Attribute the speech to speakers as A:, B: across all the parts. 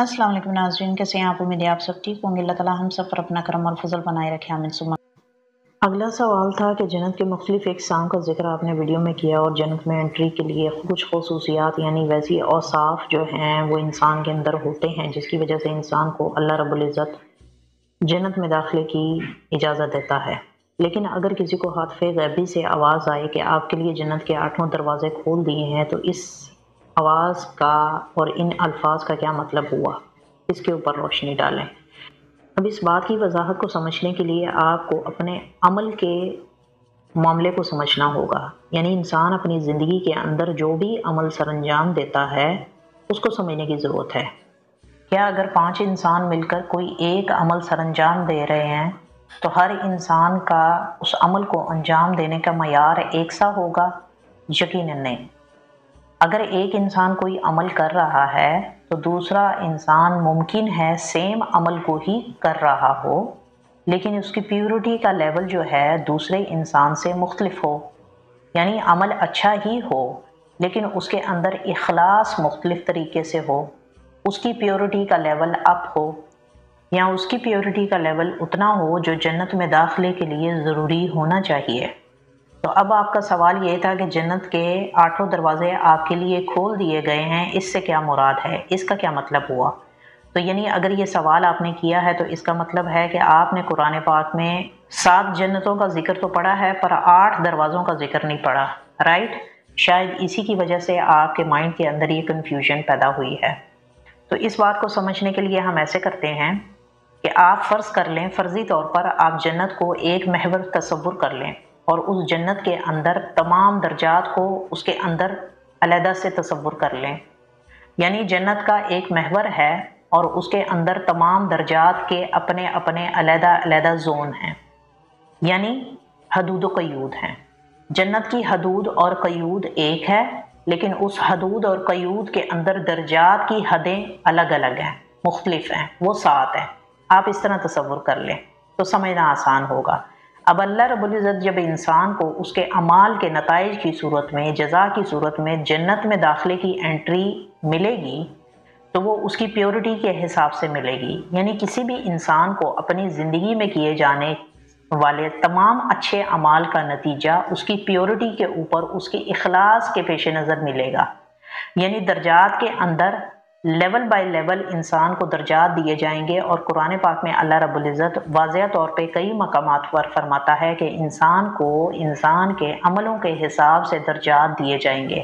A: अस्सलाम वालेकुम नाज़रीन, कैसे हैं आप? उम्मीद है आप सब ठीक होंगे। अल्लाह ताला हम सब पर अपना करम और फजल बनाए रखे, आमीन सुम्मा। अगला सवाल था कि जन्नत के मुख्तलिफ अक़साम का जिक्र आपने वीडियो में किया और जन्नत में एंट्री के लिए कुछ खसूसियात यानी वैसी औसाफ जो हैं वो इंसान के अंदर होते हैं जिसकी वजह से इंसान को अल्लाह रब्बुल इज़्ज़त जन्नत में दाखिले की इजाज़त देता है। लेकिन अगर किसी को हातफ़े ग़ैबी से आवाज़ आए कि आपके लिए जन्नत के 8 दरवाज़े खोल दिए हैं, तो इस आवाज़ का और इन अल्फाज का क्या मतलब हुआ, इसके ऊपर रोशनी डालें। अब इस बात की वजाहत को समझने के लिए आपको अपने अमल के मामले को समझना होगा। यानी इंसान अपनी ज़िंदगी के अंदर जो भी अमल सरअंजाम देता है उसको समझने की ज़रूरत है। क्या अगर 5 इंसान मिलकर कोई एक अमल सरअंजाम दे रहे हैं तो हर इंसान का उस अमल को अंजाम देने का मयार एक सा होगा? यकीनन नहीं। अगर एक इंसान कोई अमल कर रहा है तो दूसरा इंसान मुमकिन है सेम अमल को ही कर रहा हो, लेकिन उसकी प्योरिटी का लेवल जो है दूसरे इंसान से मुख्तलिफ हो। यानी अमल अच्छा ही हो लेकिन उसके अंदर इखलास मुख्तलिफ तरीके से हो, उसकी प्योरिटी का लेवल अप हो, या उसकी प्योरिटी का लेवल उतना हो जो जन्नत में दाखिले के लिए ज़रूरी होना चाहिए। तो अब आपका सवाल ये था कि जन्नत के 8 दरवाज़े आपके लिए खोल दिए गए हैं, इससे क्या मुराद है, इसका क्या मतलब हुआ? तो यानी अगर ये सवाल आपने किया है तो इसका मतलब है कि आपने कुरान पाक में 7 जन्नतों का जिक्र तो पढ़ा है पर 8 दरवाज़ों का जिक्र नहीं पढ़ा, राइट? शायद इसी की वजह से आपके माइंड के अंदर ये कन्फ्यूजन पैदा हुई है। तो इस बात को समझने के लिए हम ऐसे करते हैं कि आप फ़र्ज़ कर लें, फ़र्ज़ी तौर पर आप जन्नत को एक महवर तसव्वुर कर लें और उस जन्नत के अंदर तमाम दर्जात को उसके अंदर अलहदा से तसव्वुर कर लें। यानी जन्नत का एक महवर है और उसके अंदर तमाम दर्जात के अपने अपने अलहदा अलहदा ज़ोन हैं, यानी हदूद व क़यूद हैं। जन्नत की हदूद और क़यूद एक है, लेकिन उस हदूद और क़यूद के अंदर दर्जात की हदें अलग अलग हैं, मुख्तलिफ हैं, वो 7 हैं। आप इस तरह तसव्वुर कर लें तो समझना आसान होगा। अब अल्लाह रब्बुल इज़्ज़त जब इंसान को उसके अमाल के नताइज की सूरत में, जज़ा की सूरत में जन्नत में दाखिले की एंट्री मिलेगी तो वो उसकी प्योरिटी के हिसाब से मिलेगी। यानी किसी भी इंसान को अपनी ज़िंदगी में किए जाने वाले तमाम अच्छे अमाल का नतीजा उसकी प्योरिटी के ऊपर उसके इखलास के पेश नज़र मिलेगा। यानी दर्जात के अंदर लेवल बाय लेवल इंसान को दर्जात दिए जाएंगे और कुरान पाक में अल्लाह रब्बुल इज़्ज़त वाज़ेह तौर पे कई मकामात पर फरमाता है कि इंसान को इंसान के अमलों के हिसाब से दर्जात दिए जाएंगे।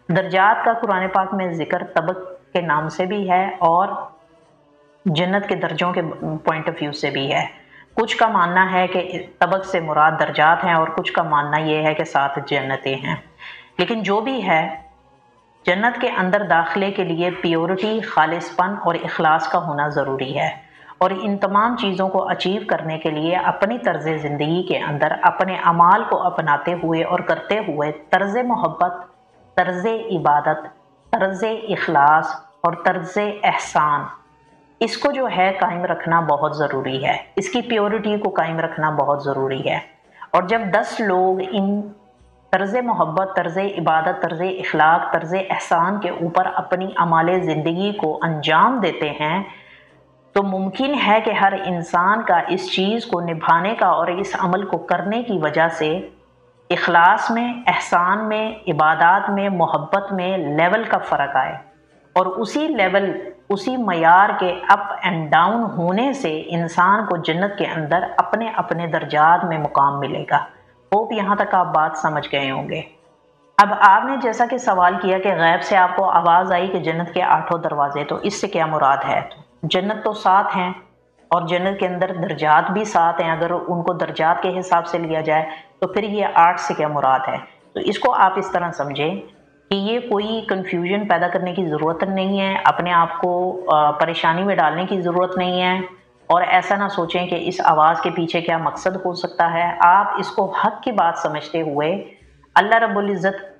A: दर्जात का कुरान पाक में ज़िक्र तबक के नाम से भी है और जन्नत के दर्जों के पॉइंट ऑफ व्यू से भी है। कुछ का मानना है कि तबक से मुराद दर्जात हैं और कुछ का मानना ये है कि 7 जन्नतें हैं। लेकिन जो भी है, जन्नत के अंदर दाखिले के लिए प्योरिटी, खालिसपन और इखलास का होना ज़रूरी है। और इन तमाम चीज़ों को अचीव करने के लिए अपनी तर्ज़ ज़िंदगी के अंदर अपने अमाल को अपनाते हुए और करते हुए तर्ज़ मोहब्बत, तर्ज़ इबादत, तर्ज़ इखलास और तर्ज़ एहसान, इसको जो है कायम रखना बहुत ज़रूरी है। इसकी प्योरिटी को कायम रखना बहुत ज़रूरी है। और जब 10 लोग इन तर्ज़ मोहब्बत, तर्ज़ इबादत, तर्ज़ इखलाक, तर्ज़ एहसान के ऊपर अपनी अमाले ज़िंदगी को अंजाम देते हैं तो मुमकिन है कि हर इंसान का इस चीज़ को निभाने का और इस अमल को करने की वजह से इखलास में, एहसान में, इबादत में, मोहब्बत में लेवल का फ़र्क आए और उसी लेवल, उसी मयार के अप एंड डाउन होने से इंसान को जन्नत के अंदर अपने अपने दर्जात में मुकाम मिलेगा। होप यहाँ तक आप बात समझ गए होंगे। अब आपने जैसा कि सवाल किया कि गैब से आपको आवाज़ आई कि जन्नत के 8 दरवाजे, तो इससे क्या मुराद है? तो जन्नत तो 7 हैं और जन्नत के अंदर दर्जात भी 7 हैं। अगर उनको दर्जात के हिसाब से लिया जाए तो फिर ये 8 से क्या मुराद है? तो इसको आप इस तरह समझें कि ये कोई कन्फ्यूजन पैदा करने की ज़रूरत नहीं है, अपने आप को परेशानी में डालने की ज़रूरत नहीं है और ऐसा ना सोचें कि इस आवाज़ के पीछे क्या मकसद हो सकता है। आप इसको हक़ की बात समझते हुए, अल्लाह रब्बुल इज़्ज़त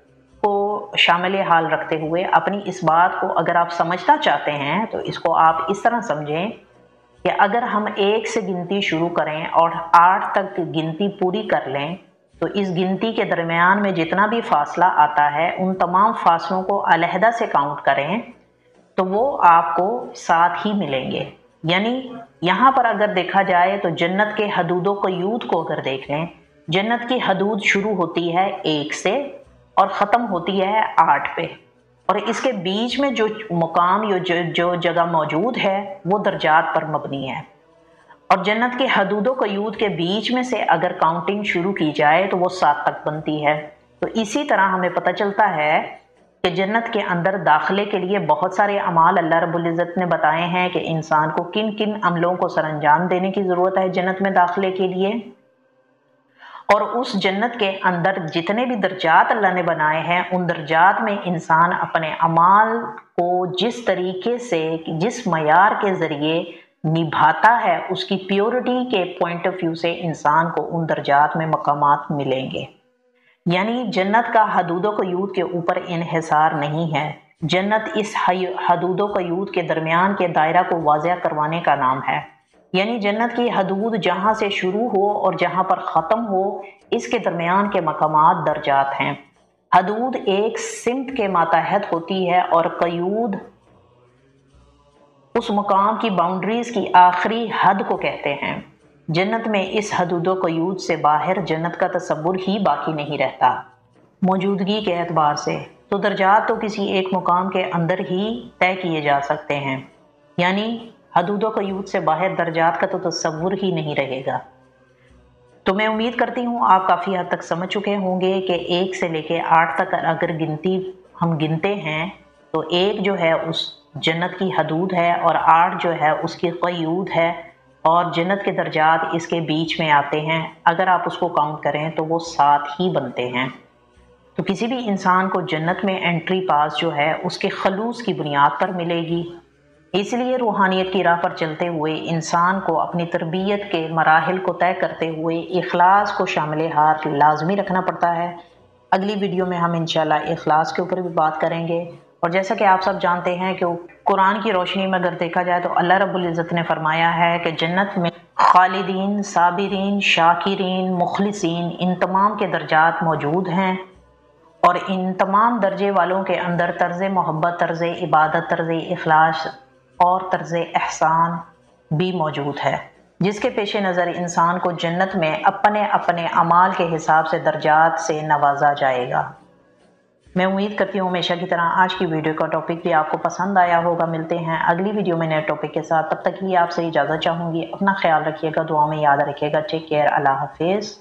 A: को शामिल हाल रखते हुए अपनी इस बात को अगर आप समझना चाहते हैं तो इसको आप इस तरह समझें कि अगर हम 1 से गिनती शुरू करें और 8 तक गिनती पूरी कर लें तो इस गिनती के दरमियान में जितना भी फासला आता है उन तमाम फासलों को अलहदा से काउंट करें तो वो आपको साथ ही मिलेंगे। यानी यहाँ पर अगर देखा जाए तो जन्नत के हदूदो क़यूद को अगर देख लें, जन्नत की हदूद शुरू होती है 1 से और ख़त्म होती है 8 पे, और इसके बीच में जो मुकाम जो जगह मौजूद है वो दर्जात पर मबनी है। और जन्नत के हदूदो क़यूद के बीच में से अगर काउंटिंग शुरू की जाए तो वो 7 तक बनती है। तो इसी तरह हमें पता चलता है कि जन्नत के अंदर दाखिले के लिए बहुत सारे अमाल अल्लाह रब्बुल इज़्ज़त ने बताए हैं कि इंसान को किन किन अमलों को सरअंजाम देने की ज़रूरत है जन्नत में दाखिले के लिए। और उस जन्नत के अंदर जितने भी दर्जात अल्लाह ने बनाए हैं, उन दर्जात में इंसान अपने अमाल को जिस तरीके से, जिस मयार के ज़रिए निभाता है, उसकी प्योरिटी के पॉइंट ऑफ व्यू से इंसान को उन दर्जात में मकामात मिलेंगे। यानी जन्नत का हदूदो क़यूद के ऊपर इन्हिसार नहीं है। जन्नत इस हदूदो क़यूद के दरमियान के दायरा को वाज़ह करवाने का नाम है। यानी जन्नत की हदूद जहाँ से शुरू हो और जहाँ पर ख़त्म हो, इसके दरमियान के मकामात दर्जात हैं। हदूद एक सिमत के मातहत होती है और क़यूद उस मकाम की बाउंड्रीज की आखिरी हद को कहते हैं। जन्नत में इस हदूदो क़यूद से बाहर जन्नत का तसव्वुर ही बाकी नहीं रहता। मौजूदगी के एतबार से तो दर्जात तो किसी एक मुकाम के अंदर ही तय किए जा सकते हैं, यानी हदूदो क़यूद से बाहर दर्जात का तो तसव्वुर ही नहीं रहेगा। तो मैं उम्मीद करती हूँ आप काफ़ी हद तक समझ चुके होंगे कि 1 से लेके 8 तक अगर गिनती हम गिनते हैं तो 1 जो है उस जन्नत की हदूद है और 8 जो है उसकी क़यूद है, और जन्नत के दर्जात इसके बीच में आते हैं। अगर आप उसको काउंट करें तो वो 7 ही बनते हैं। तो किसी भी इंसान को जन्नत में एंट्री पास जो है उसके खलूस की बुनियाद पर मिलेगी। इसलिए रूहानियत की राह पर चलते हुए इंसान को अपनी तरबियत के मराहिल को तय करते हुए इखलास को शामिल हाथ लाजमी रखना पड़ता है। अगली वीडियो में हम इंशाल्लाह इखलास के ऊपर भी बात करेंगे। और जैसा कि आप सब जानते हैं कि कुरान की रोशनी में अगर देखा जाए तो अल्लाह रब्बुल इज़्ज़त ने फरमाया है कि जन्नत में खालिदीन, साबिरीन, शाकिरीन, मुखलिसीन, इन तमाम के दर्जात मौजूद हैं। और इन तमाम दर्जे वालों के अंदर तर्ज़ मोहब्बत, तर्ज़ इबादत, तर्ज़ इखलास और तर्ज़ एहसान भी मौजूद है, जिसके पेश नज़र इंसान को जन्नत में अपने अपने अमाल के हिसाब से दर्जात से नवाजा जाएगा। मैं उम्मीद करती हूँ हमेशा की तरह आज की वीडियो का टॉपिक भी आपको पसंद आया होगा। मिलते हैं अगली वीडियो में नए टॉपिक के साथ। तब तक के लिए आपसे इजाज़त चाहूँगी। अपना ख्याल रखिएगा, दुआ में याद रखिएगा। टेक केयर, अल्लाह हाफिज़।